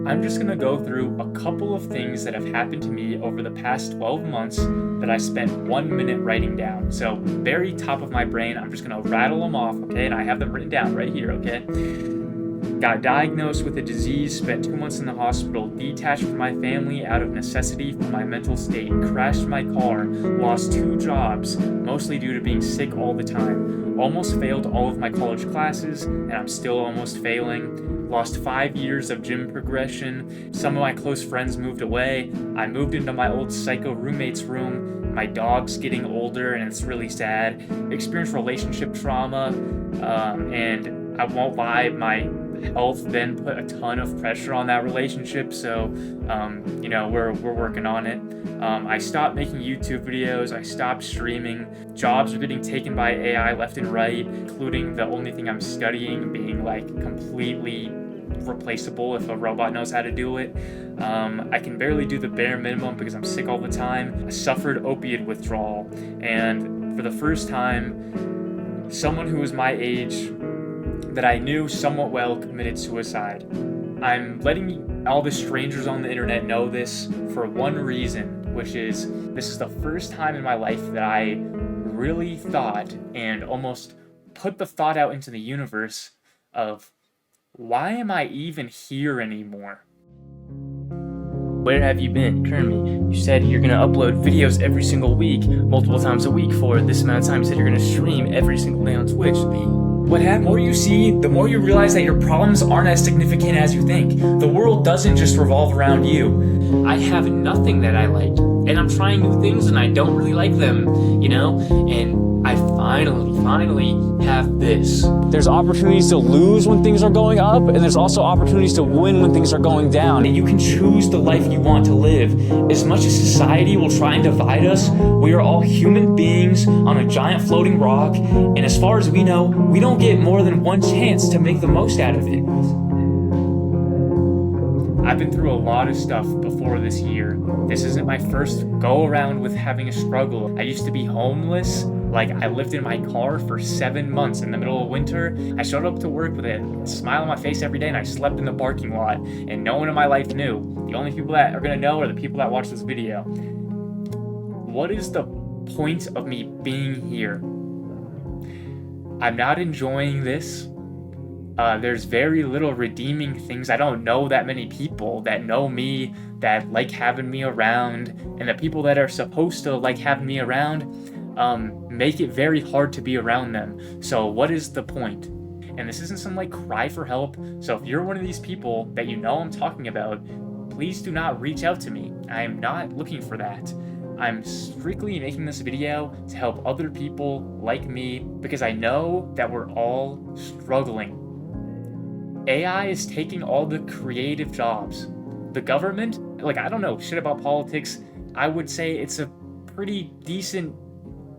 I'm just going to go through a couple of things that have happened to me over the past 12 months that I spent 1 minute writing down. So, very top of my brain, I'm just going to rattle them off, okay? And I have them written down right here, okay? Got diagnosed with a disease, spent 2 months in the hospital, detached from my family out of necessity for my mental state, crashed my car, lost 2 jobs, mostly due to being sick all the time, almost failed all of my college classes, and I'm still almost failing, lost 5 years of gym progression, some of my close friends moved away, I moved into my old psycho roommate's room, my dog's getting older and it's really sad, experienced relationship trauma, and I won't lie, my health then put a ton of pressure on that relationship, so we're working on it. I stopped making YouTube videos, I stopped streaming, jobs are getting taken by AI left and right, including the only thing I'm studying being like completely replaceable if a robot knows how to do it. I can barely do the bare minimum because I'm sick all the time. I suffered opiate withdrawal, and for the first time, someone who was my age that I knew somewhat well committed suicide. I'm letting all the strangers on the internet know this for one reason, which is this is the first time in my life that I really thought and almost put the thought out into the universe of, why am I even here anymore? Where have you been? Turn me. You said you're gonna upload videos every single week, multiple times a week for this amount of time. You said you're gonna stream every single day on Twitch. What happens? The more you see, the more you realize that your problems aren't as significant as you think. The world doesn't just revolve around you. I have nothing that I like, and I'm trying new things and I don't really like them, and I finally have this. There's opportunities to lose when things are going up, and there's also opportunities to win when things are going down. You can choose the life you want to live. As much as society will try and divide us, we are all human beings on a giant floating rock, and as far as we know, we don't get more than one chance to make the most out of it. I've been through a lot of stuff before this year. This isn't my first go around with having a struggle. I used to be homeless. I lived in my car for 7 months in the middle of winter. I showed up to work with a smile on my face every day, and I slept in the parking lot, and no one in my life knew. The only people that are gonna know are the people that watch this video. What is the point of me being here? I'm not enjoying this. There's very little redeeming things. I don't know that many people that know me, that like having me around, and the people that are supposed to like having me around make it very hard to be around them. So what is the point? And this isn't some cry for help. So if you're one of these people that you know I'm talking about, please do not reach out to me. I am not looking for that. I'm strictly making this video to help other people like me because I know that we're all struggling. AI is taking all the creative jobs. The government, I don't know shit about politics. I would say it's a pretty decent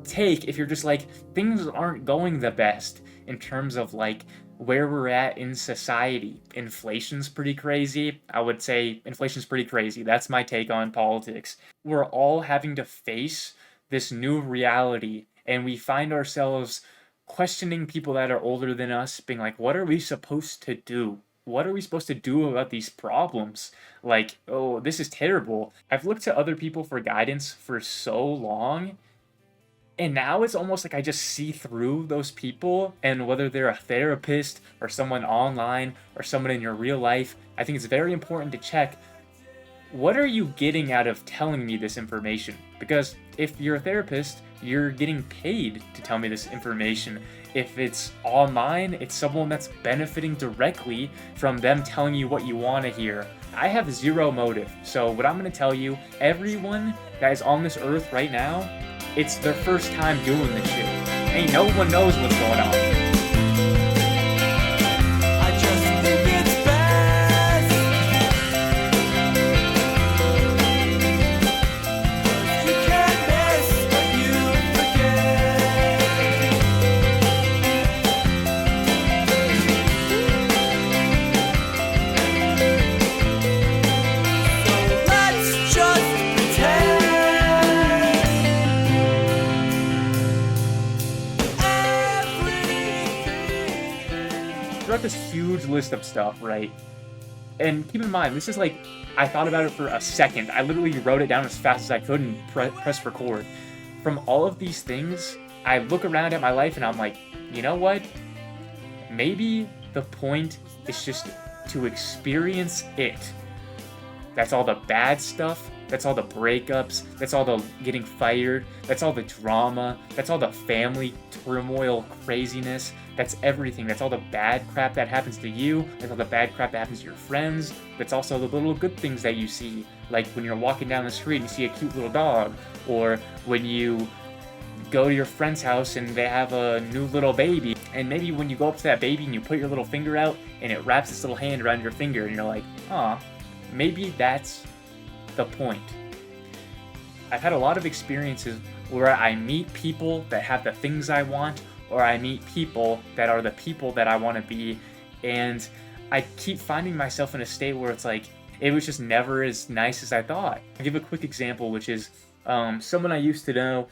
take if you're just things aren't going the best in terms of where we're at in society. Inflation's pretty crazy. I would say inflation's pretty crazy. That's my take on politics. We're all having to face this new reality, and we find ourselves questioning people that are older than us, being what are we supposed to do? What are we supposed to do about these problems? Oh, this is terrible. I've looked to other people for guidance for so long, and now it's almost I just see through those people, and whether they're a therapist or someone online or someone in your real life, I think it's very important to check, what are you getting out of telling me this information? Because if you're a therapist, you're getting paid to tell me this information. If it's online, it's someone that's benefiting directly from them telling you what you want to hear. I have zero motive, so what I'm going to tell you, everyone that is on this earth right now, it's their first time doing this shit. Ain't no one knows what's going on. Throughout this huge list of stuff, right? And keep in mind, this is like, I thought about it for a second. I literally wrote it down as fast as I could and press record. From all of these things, I look around at my life and I'm like, you know what? Maybe the point is just to experience it. That's all the bad stuff. That's all the breakups. That's all the getting fired. That's all the drama. That's all the family turmoil, craziness. That's everything. That's all the bad crap that happens to you. That's all the bad crap that happens to your friends. That's also the little good things that you see. Like when you're walking down the street and you see a cute little dog. Or when you go to your friend's house and they have a new little baby. And maybe when you go up to that baby and you put your little finger out and it wraps its little hand around your finger and you're like, aw, maybe that's the point. I've had a lot of experiences where I meet people that have the things I want, or I meet people that are the people that I want to be, and I keep finding myself in a state where it's like, it was just never as nice as I thought. I'll give a quick example, which is someone I used to know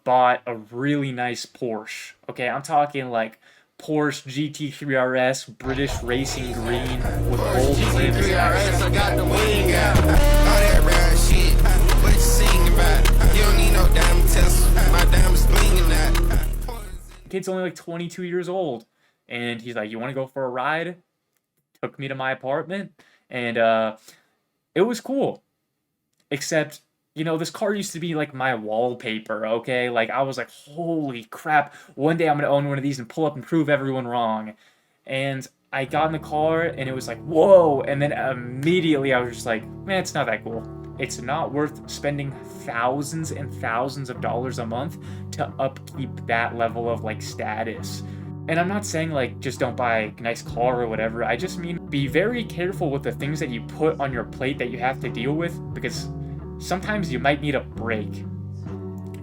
bought a really nice Porsche. Okay, I'm talking like Porsche GT3 RS, British Racing Green with gold rims. I got the wing out. All that round shit. What you sing about? You don't need no diamond test. My diamond's blinging that. Kid's only like 22 years old, and he's like, "You want to go for a ride?" Took me to my apartment, and it was cool. Except, you know, this car used to be like my wallpaper, okay? Like, I was like, holy crap, one day I'm gonna own one of these and pull up and prove everyone wrong. And I got in the car and it was like, whoa, and then immediately I was just like, man, it's not that cool. It's not worth spending thousands and thousands of dollars a month to upkeep that level of like status. And I'm not saying like just don't buy a nice car or whatever. I just mean be very careful with the things that you put on your plate that you have to deal with, because sometimes you might need a break.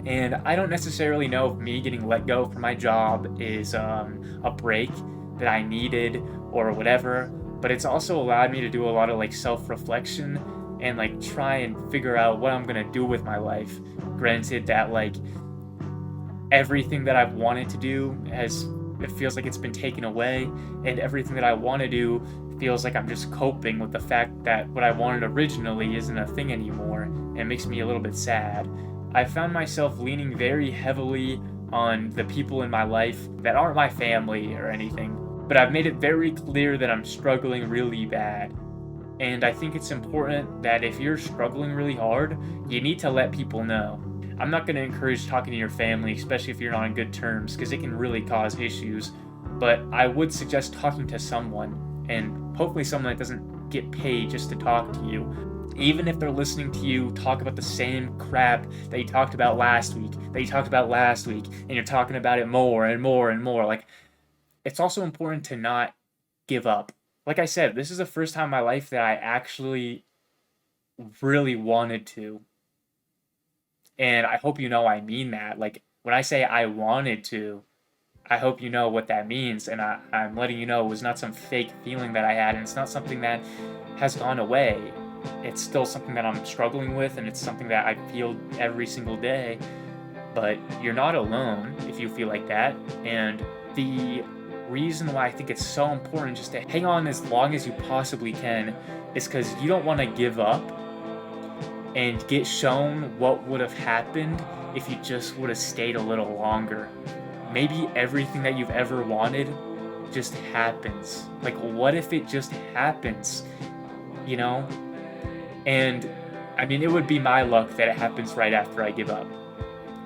And I don't necessarily know if me getting let go from my job is a break that I needed or whatever, but it's also allowed me to do a lot of like self-reflection and like try and figure out what I'm gonna do with my life. Granted that like everything that I've wanted to do it feels like it's been taken away, and everything that I want to do feels like I'm just coping with the fact that what I wanted originally isn't a thing anymore, and it makes me a little bit sad. I found myself leaning very heavily on the people in my life that aren't my family or anything, but I've made it very clear that I'm struggling really bad. And I think it's important that if you're struggling really hard, you need to let people know. I'm not going to encourage talking to your family, especially if you're not on good terms, because it can really cause issues. But I would suggest talking to someone, and hopefully someone that doesn't get paid just to talk to you. Even if they're listening to you talk about the same crap that you talked about last week, and you're talking about it more and more and more. Like, it's also important to not give up. Like I said, this is the first time in my life that I actually really wanted to. And I hope you know I mean that. Like, when I say I wanted to, I hope you know what that means. And I'm letting you know it was not some fake feeling that I had, and it's not something that has gone away. It's still something that I'm struggling with, and it's something that I feel every single day. But you're not alone if you feel like that. And the reason why I think it's so important just to hang on as long as you possibly can is because you don't want to give up and get shown what would have happened if you just would have stayed a little longer. Maybe everything that you've ever wanted just happens. Like, what if it just happens? You know? And I mean, it would be my luck that it happens right after I give up.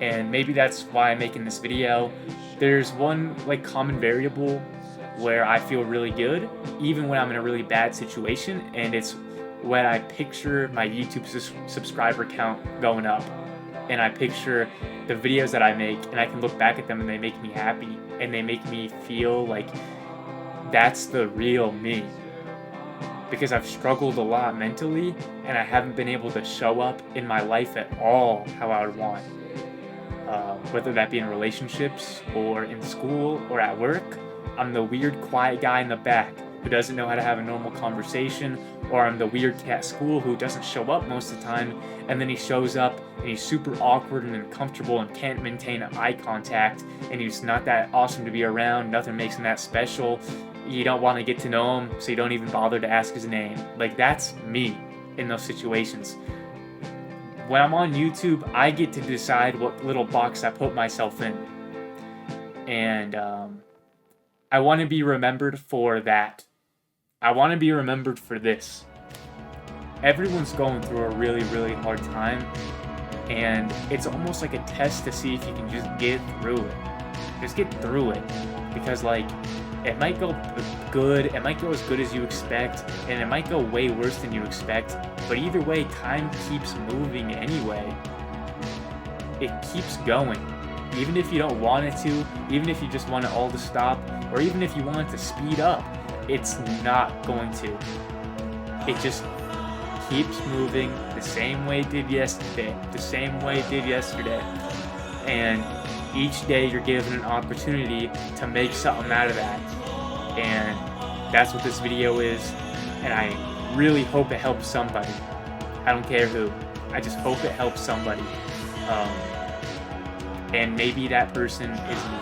And maybe that's why I'm making this video. There's one like common variable where I feel really good, even when I'm in a really bad situation, and it's when I picture my YouTube subscriber count going up, and I picture the videos that I make, and I can look back at them and they make me happy, and they make me feel like that's the real me. Because I've struggled a lot mentally, and I haven't been able to show up in my life at all how I would want. Whether that be in relationships, or in school, or at work, I'm the weird quiet guy in the back who doesn't know how to have a normal conversation, or I'm the weird kid at school who doesn't show up most of the time, and then he shows up and he's super awkward and uncomfortable and can't maintain eye contact, and he's not that awesome to be around, nothing makes him that special, you don't want to get to know him, so you don't even bother to ask his name. Like, that's me in those situations. When I'm on YouTube, I get to decide what little box I put myself in. And I want to be remembered for that. I want to be remembered for this. Everyone's going through a really, really hard time, and it's almost like a test to see if you can just get through it. Just get through it, because like, it might go good, it might go as good as you expect, and it might go way worse than you expect, but either way, time keeps moving anyway. It keeps going. Even if you don't want it to, even if you just want it all to stop, or even if you want it to speed up, it's not going to. It just keeps moving the same way it did yesterday, and each day you're given an opportunity to make something out of that. And that's what this video is, and I really hope it helps somebody. I don't care who, I just hope it helps somebody. And maybe that person is me.